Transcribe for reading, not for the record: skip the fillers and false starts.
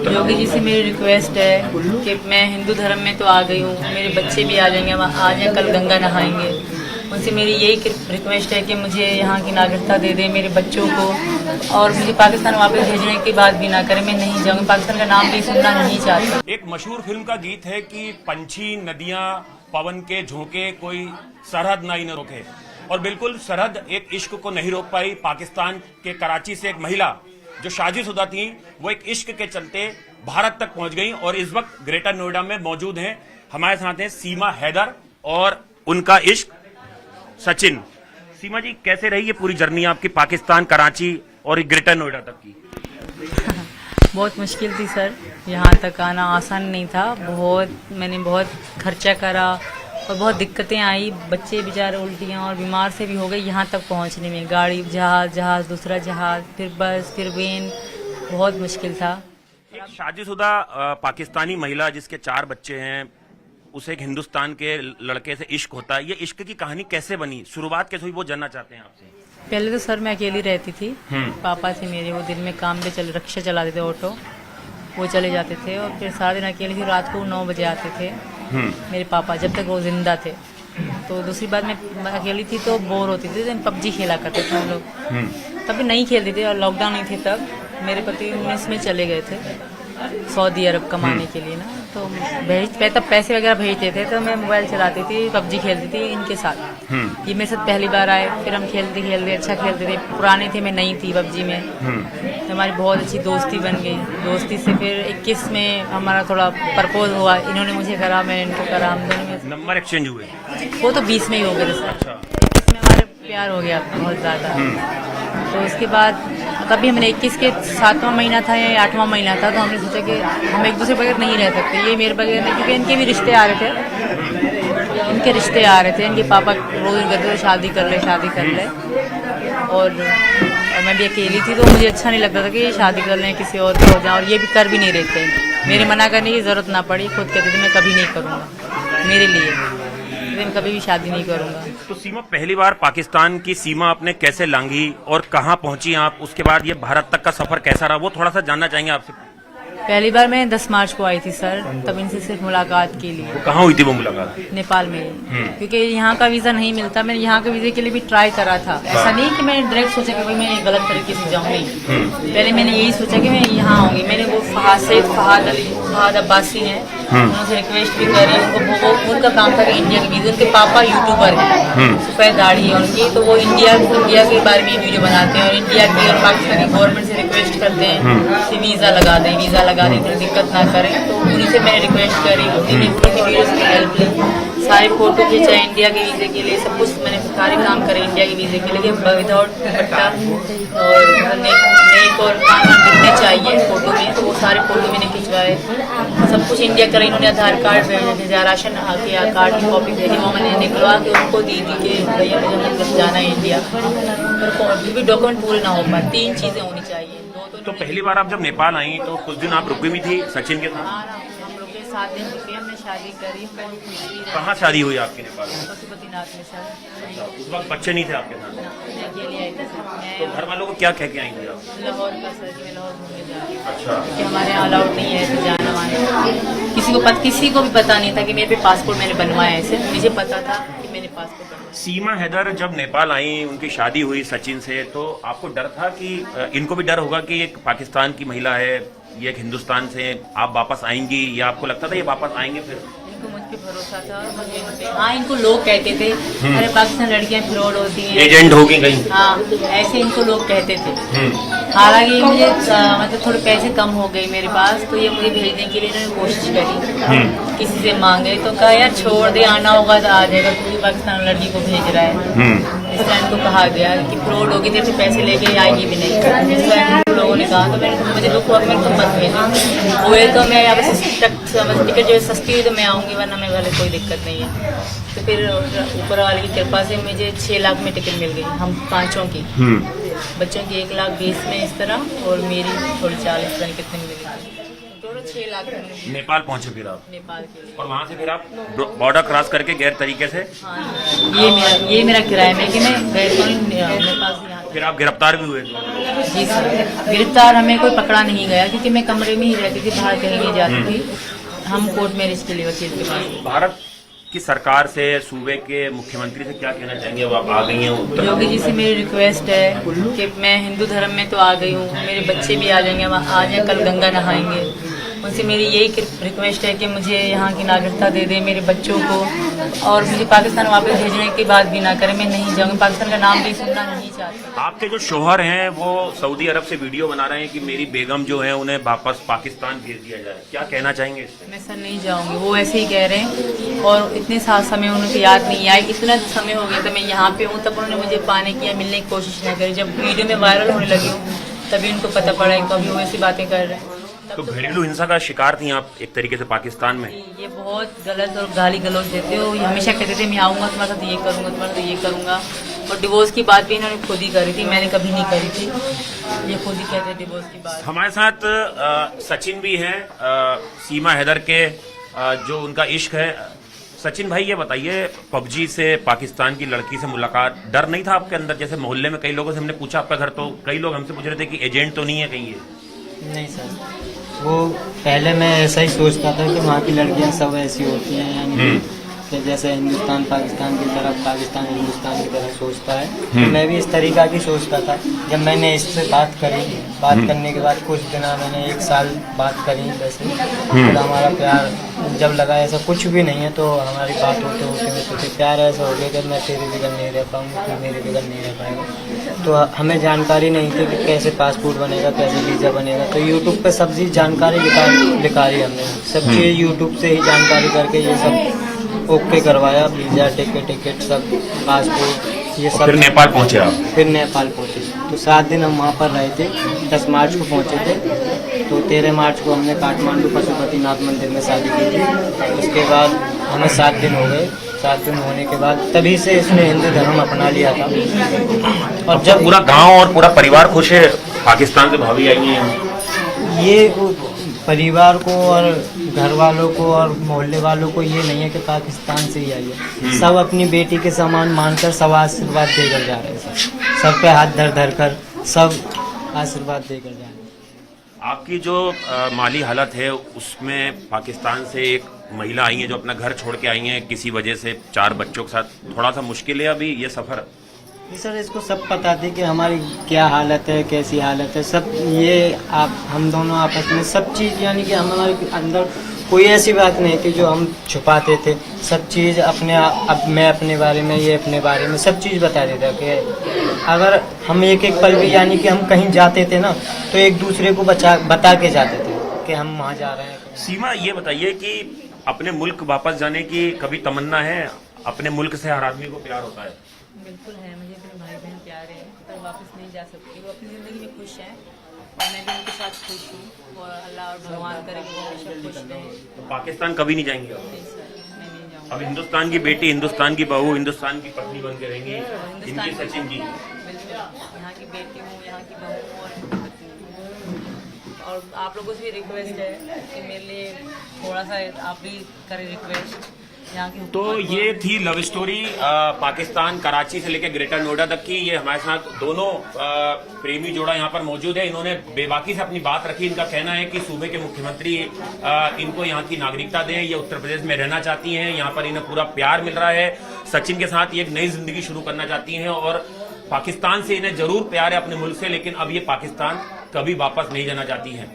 योगी जी से मेरी रिक्वेस्ट है कि मैं हिंदू धर्म में तो आ गई हूँ, मेरे बच्चे भी आ जाएंगे, आज या कल गंगा नहाएंगे। उनसे मेरी यही रिक्वेस्ट है कि मुझे यहाँ की नागरिकता दे दे मेरे बच्चों को, और मुझे पाकिस्तान वापस भेजने की बात भी ना करें। मैं नहीं जाऊँगी, पाकिस्तान का नाम भी सुनना नहीं चाहती। एक मशहूर फिल्म का गीत है कि पंछी, नदियां, पवन के झोंके, कोई सरहद ना ही न रोके। और बिल्कुल सरहद एक इश्क को नहीं रोक पाई। पाकिस्तान के कराची से एक महिला जो शादीशुदा थी, वो एक इश्क के चलते भारत तक पहुंच गई और इस वक्त ग्रेटर नोएडा में मौजूद हैं। हमारे साथ हैं सीमा हैदर और उनका इश्क सचिन। सीमा जी, कैसे रही ये पूरी जर्नी आपकी पाकिस्तान, कराची और ग्रेटर नोएडा तक की? बहुत मुश्किल थी सर, यहाँ तक आना आसान नहीं था। मैंने बहुत खर्चा करा और बहुत दिक्कतें आई। बच्चे बेचारे उल्टियाँ और बीमार से भी हो गए यहाँ तक पहुँचने में। गाड़ी, जहाज़, दूसरा जहाज़, फिर बस, फिर वेन, बहुत मुश्किल था। एक शादीशुदा पाकिस्तानी महिला जिसके 4 बच्चे हैं, उसे एक हिंदुस्तान के लड़के से इश्क होता है। ये इश्क की कहानी कैसे बनी, शुरुआत कैसे हुई, वो जानना चाहते हैं आपसे। पहले तो सर मैं अकेली रहती थी। पापा थे मेरे, वो दिन में काम पे रिक्शा चलाते थे, ऑटो, वो चले जाते थे और फिर सारा दिन अकेले ही रात को 9 बजे आते थे मेरे पापा, जब तक वो जिंदा थे। तो दूसरी बात, मैं अकेली थी तो बोर होती थी, तो पबजी खेला करते थे हम लोग। तभी नहीं खेलते थे और लॉकडाउन नहीं थे तब। मेरे पति 19 में चले गए थे सऊदी अरब कमाने के लिए ना, तो तब पैसे वगैरह भेजते थे, तो मैं मोबाइल चलाती थी, पबजी खेलती थी इनके साथ। ये मेरे साथ पहली बार आए, फिर हम खेलते खेलते अच्छा खेलते थे। पुराने थे, मैं नई थी पबजी में, तो हमारी बहुत अच्छी दोस्ती बन गई। दोस्ती से फिर 21 में हमारा थोड़ा प्रपोज हुआ, इन्होंने मुझे करा, मैं इनको करा, हम दोनों में नंबर एक्सचेंज हुए। वो तो 20 में ही हो गए थे सर। 21 में हमारे प्यार हो गया बहुत ज़्यादा। तो उसके बाद तभी हमने 21 के 7वां महीना था या 8वां महीना था, तो हमने सोचा कि हम एक दूसरे बगैर नहीं रह सकते, ये मेरे बगैर नहीं, क्योंकि इनके भी रिश्ते आ रहे थे। इनके रिश्ते आ रहे थे, इनके पापा रोज कहते थे शादी कर ले, शादी कर ले। और मैं भी अकेली थी, तो मुझे अच्छा नहीं लगता था कि शादी कर लें, किसी और के हो जाए, और ये भी कर भी नहीं रहे थे। मेरे मना करने की ज़रूरत ना पड़ी, खुद कहते थे मैं कभी नहीं करूँगा मेरे लिए, मैं कभी भी शादी नहीं करूँगा। तो सीमा, पहली बार पाकिस्तान की सीमा आपने कैसे लांघी और कहाँ पहुंची आप? उसके बाद ये भारत तक का सफर कैसा रहा, वो थोड़ा सा जानना चाहेंगे आपसे। पहली बार मैं 10 मार्च को आई थी सर, तब इनसे सिर्फ मुलाकात के लिए। वो कहाँ हुई थी वो मुलाकात? नेपाल में, क्योंकि यहाँ का वीज़ा नहीं मिलता। मैंने यहाँ के वीज़े के लिए भी ट्राई करा था। ऐसा नहीं कि मैंने डायरेक्ट सोचा कि भाई मैं गलत तरीके से जाऊँ, नहीं। पहले मैंने यही सोचा कि मैं यहाँ आऊँगी। मैंने वो फहाद अब्बासी हैं, उनसे रिक्वेस्ट भी करी। वो उनका काम था कि इंडिया के वीज़े, उनके पापा यूट्यूबर हैं, सफ़ेद दाढ़ी है उनकी, तो वो इंडिया के बारे में वीडियो बनाते हैं और इंडिया की और पाकिस्तान की गवर्नमेंट से रिक्वेस्ट करते हैं कि वीज़ा लगा दें, दिक्कत ना करें। तो उन्हीं से मैंने रिक्वेस्ट करी, उन्हीं की वीडियोस की हेल्प ली, सारे फोटो खींचा इंडिया के वीज़े के लिए, सब कुछ मैंने सारे काम करे इंडिया के वीज़े के लिए, विदाउट दुपट्टा और नेक और कान दिखने चाहिए फोटो में, तो वो सारे फोटो मैंने खिंचवाए, सब कुछ इंडिया करे। इन्होंने आधार कार्ड भेजा, राशन के कार्ड की कॉपी भेजी, वो मैंने निकलवा के उनको दी थी कि भैया मुझे मतलब जाना है इंडिया, पर भी डॉक्यूमेंट पूरे ना हो पाए, 3 चीज़ें होनी चाहिए। तो पहली बार आप जब नेपाल आई तो कुछ दिन आप रुकी भी थी सचिन के साथ? हम रुके 7 दिन रुके, हमने शादी करी। कहाँ शादी हुई आपके नेपाल में? पशुपतिनाथ में सर। उस वक्त बच्चे नहीं थे आपके साथ? मैं अकेली आई थी सर। तो घर वालों को क्या कह के आई थी आप? लाहौर का सर, मैं लाहौर घूमने जा रही हूँ। अच्छा। क्योंकि हमारे यहाँ अलाउड नहीं है ऐसे जाना वाना। किसी को भी पता नहीं था कि मेरे पे पासपोर्ट मैंने बनवाया है। ऐसे मुझे पता था कि मैंने पासपोर्ट बनवाया। सीमा हैदर जब नेपाल आई, उनकी शादी हुई सचिन से, तो आपको डर था कि इनको भी डर होगा कि एक पाकिस्तान की महिला है, ये एक हिंदुस्तान से, आप वापस आएंगी, या आपको लगता था ये वापस आएंगे? फिर इनको मुझ पे भरोसा था। हाँ, इनको लोग कहते थे अरे पाकिस्तान लड़कियां फ्रॉड होती हैं, एजेंट होगी कहीं। हाँ, ऐसे इनको लोग कहते थे। हालांकि मुझे मतलब थोड़े पैसे कम हो गए मेरे पास, तो ये मुझे भेजने के लिए इन्होंने कोशिश करी, किसी से मांगे तो कहा यार छोड़ दे, आना होगा तो आ जाएगा, तू भी पाकिस्तान लड़की को भेज रहा है। इस टाइम को कहा गया कि फ्रॉड होगी, तेरे से पैसे लेके आएगी भी नहीं। इस टाइम लोगों ने कहा, तो मैंने मुझे दुख हुआ, मैंने तुम मत भेजना हुए तो मैं अब टिकट जो सस्ती हुई तो मैं आऊँगी, वरना मैं वाले कोई दिक्कत नहीं है। तो फिर ऊपर वाले की कृपा से मुझे 6 लाख में टिकट मिल गई, हम 5 की। बच्चों की 1,20,000 में इस तरह, और मेरी थोड़ी 40 पता नहीं कितने में मिली, टोटल 6 लाख में। नेपाल पहुंचे फिर आप? नेपाल के लिए। और वहाँ से फिर आप बॉर्डर क्रॉस करके गैर तरीके से? हाँ, ये मेरा किराया में कि मैं गैर नेपाल से यहाँ फिर आप गिरफ्तार भी हुए। जी सर, गिरफ्तार हमें कोई पकड़ा नहीं गया क्योंकि मैं कमरे में ही रहती थी, बाहर कहीं नहीं जाती थी। हम कोर्ट मैरिज के लिए वकील के पास। भारत की सरकार से, सूबे के मुख्यमंत्री से क्या कहना चाहेंगे? अब आप आ गई हैं उत्तर। योगी जी से मेरी रिक्वेस्ट है कि मैं हिंदू धर्म में तो आ गई हूँ, मेरे बच्चे भी आ जाएंगे, आज या कल गंगा नहाएंगे। उनसे मेरी यही रिक्वेस्ट है कि मुझे यहाँ की नागरिकता दे दे मेरे बच्चों को, और मुझे पाकिस्तान वापस भेजने की बात भी ना करें। मैं नहीं जाऊँगी, पाकिस्तान का नाम भी सुनना नहीं चाहती। आपके जो शोहर हैं वो सऊदी अरब से वीडियो बना रहे हैं कि मेरी बेगम जो है उन्हें वापस पाकिस्तान भेज दिया जाए, क्या कहना चाहेंगे इससे? मैं सर नहीं जाऊँगी, वो ऐसे ही कह रहे हैं, और इतने साल समय उनको याद नहीं आई। इतना समय हो गया था मैं यहाँ पे हूँ, तब उन्होंने मुझे पाने की या मिलने की कोशिश नहीं करी। जब वीडियो में वायरल होने लगी हूँ तभी उनको पता पड़ा है, कभी वो ऐसी बातें कर रहे हैं। तो घरेलू हिंसा का शिकार थी आप एक तरीके से पाकिस्तान में। ये बहुत गलत और गाली गलौज देते हो। ये हमेशा कहते थे मैं आऊँगा तुम्हारे साथ ये करूँगा, तुम्हारे साथ ये करूँगा, और डिवोर्स की बात भी इन्होंने खुद ही करी थी, मैंने कभी नहीं करी थी। ये खुद ही कहते डिवोर्स की बात। हमारे साथ सचिन भी हैं, सीमा हैदर के जो उनका इश्क है। सचिन भाई ये बताइए, पबजी से पाकिस्तान की लड़की से मुलाकात, डर नहीं था आपके अंदर? जैसे मोहल्ले में कई लोगों से हमने पूछा आपका घर, तो कई लोग हमसे पूछ रहे थे कि एजेंट तो नहीं है कहीं ये? नहीं सर, वो पहले मैं ऐसा ही सोचता था कि वहाँ की लड़कियाँ सब ऐसी होती हैं, यानी कि जैसे हिंदुस्तान पाकिस्तान की तरफ, पाकिस्तान हिंदुस्तान की तरफ सोचता है, तो मैं भी इस तरीका की सोचता था। जब मैंने इससे बात करी, बात करने के बाद कुछ दिन मैंने 1 साल बात करी वैसे, फिर हमारा प्यार जब लगा ऐसा कुछ भी नहीं है, तो हमारी बात होते होते में तो प्यार ऐसा हो गया कि मैं तेरे बगैर नहीं रह पाऊँगी, तू मेरे बगैर नहीं रह पाएगा। तो हमें जानकारी नहीं थी कि कैसे पासपोर्ट बनेगा, कैसे वीज़ा बनेगा, तो यूट्यूब पे सब चीज़ जानकारी निकाली हमने, सब चीज़ यूट्यूब से ही जानकारी करके ये सब ओके करवाया, वीज़ा, टिकट सब, पासपोर्ट, ये सब। फिर नेपाल पहुंचे आप? फिर नेपाल पहुंचे, तो 7 दिन हम वहाँ पर रहे थे। 10 मार्च को पहुंचे थे, तो 13 मार्च को हमने काठमांडू पशुपतिनाथ मंदिर में शादी की थी। उसके बाद हमें 7 दिन हो गए। 7 दिन होने के बाद तभी से इसने हिंदू धर्म अपना लिया था। और जब पूरा गांव और पूरा परिवार खुश है, पाकिस्तान से भाभी आई हैं। ये परिवार को और घर वालों को और मोहल्ले वालों को ये नहीं है कि पाकिस्तान से ही आई है, सब अपनी बेटी के समान मानकर सब आशीर्वाद देकर जा रहे हैं। सब पे हाथ धर धर कर सब आशीर्वाद देकर जा रहे हैं। आपकी जो माली हालत है उसमें पाकिस्तान से एक महिला आई है जो अपना घर छोड़ के आई हैं किसी वजह से, 4 बच्चों के साथ, थोड़ा सा मुश्किल है अभी ये सफर? सर इसको सब पता थी कि हमारी क्या हालत है, कैसी हालत है, सब ये हम दोनों आपस में सब चीज़, यानी कि हमारे अंदर कोई ऐसी बात नहीं थी जो हम छुपाते थे। सब चीज़ अब मैं अपने बारे में, ये अपने बारे में सब चीज़ बता देता कि अगर हम एक पल भी, यानी कि हम कहीं जाते थे ना, तो एक दूसरे को बता के जाते थे कि हम वहाँ जा रहे हैं। सीमा ये बताइए कि अपने मुल्क वापस जाने की कभी तमन्ना है? अपने मुल्क से हर आदमी को प्यार होता है। बिल्कुल है, मुझे अपने भाई बहन प्यारे हैं, पर वापस नहीं जा सकती। वो अपनी ज़िंदगी में खुश हैं और मैं भी उनके साथ खुश हूँ, और अल्लाह और भगवान करे कि वो हमेशा खुश रहें। तो पाकिस्तान कभी नहीं जाएंगे आप? नहीं सर, मैं नहीं जाऊँगी। अब हिंदुस्तान की बेटी, हिंदुस्तान की बहू, हिंदुस्तान की पत्नी बन के रहेंगी, इनकी सचिन की। बिल्कुल, यहाँ की बेटी हूँ, यहाँ की बहू हूँ और पत्नी हूँ। और आप लोगों से भी रिक्वेस्ट है कि मेरे लिए थोड़ा सा आप भी करें रिक्वेस्ट यहाँ की। तो ये थी लव स्टोरी पाकिस्तान, कराची से लेकर ग्रेटर नोएडा तक की। ये हमारे साथ दोनों प्रेमी जोड़ा यहाँ पर मौजूद है। इन्होंने बेबाकी से अपनी बात रखी। इनका कहना है कि सूबे के मुख्यमंत्री इनको यहाँ की नागरिकता दें, ये उत्तर प्रदेश में रहना चाहती हैं, यहाँ पर इन्हें पूरा प्यार मिल रहा है। सचिन के साथ ये एक नई जिंदगी शुरू करना चाहती हैं और पाकिस्तान से इन्हें जरूर प्यार है अपने मुल्क से, लेकिन अब ये पाकिस्तान कभी वापस नहीं जाना चाहती हैं।